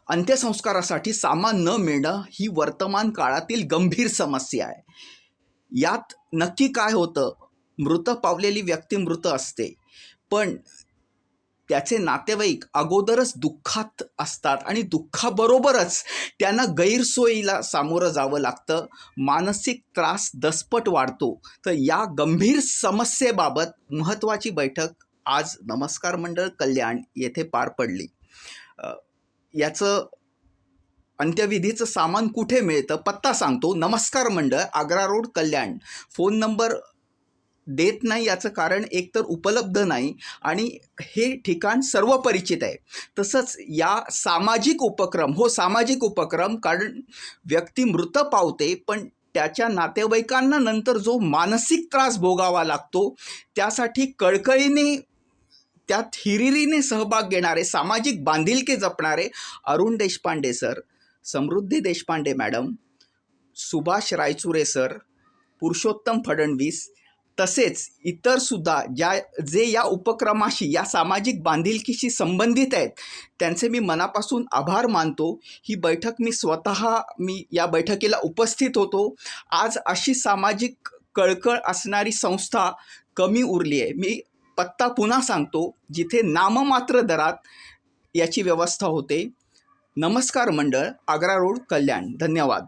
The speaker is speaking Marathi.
अंत्यसंस्कारासाठी सामान न मिळणं ही वर्तमान काळातील गंभीर समस्या आहे. यात नक्की काय होतं? मृत पावलेली व्यक्ती मृत असते, पण त्याचे नातेवाईक अगोदरच दुःखात असतात आणि दुःखाबरोबरच त्यांना गैरसोयीला सामोरं जावं लागतं. मानसिक त्रास दसपट वाढतो. तर या गंभीर समस्येबाबत महत्त्वाची बैठक आज नमस्कार मंडळ कल्याण येथे पार पडली. याचं अंत्यविधीचं सामान कुठे मिळतं? पत्ता सांगतो. नमस्कार मंडळ, आग्रा रोड, कल्याण. फोन नंबर देत नाही याचं कारण एकतर उपलब्ध नाही आणि हे ठिकाण सर्व परिचित आहे. तसंच या सामाजिक उपक्रम, कारण व्यक्ती मृत पावते, पण त्याच्या नातेवाईकांना नंतर जो मानसिक त्रास भोगावा लागतो, त्यासाठी कळकळीने त्यात हिरिरीने सहभाग घेणारे, सामाजिक बांधिलकी जपणारे अरुण देशपांडे सर, समृद्धी देशपांडे मॅडम, सुभाष रायचुरे सर, पुरुषोत्तम फडणवीस, तसेच इतरसुद्धा जे या उपक्रमाशी, या सामाजिक बांधिलकीशी संबंधित आहेत, त्यांचे मी मनापासून आभार मानतो. ही बैठक मी या बैठकीला उपस्थित होतो. आज अशी सामाजिक कळकळ असणारी संस्था कमी उरली आहे. मी पत्ता पुन्हा सांगतो, जिथे नाममात्र दरात याची व्यवस्था होते. नमस्कार मंडळ, आग्रा रोड, कल्याण. धन्यवाद.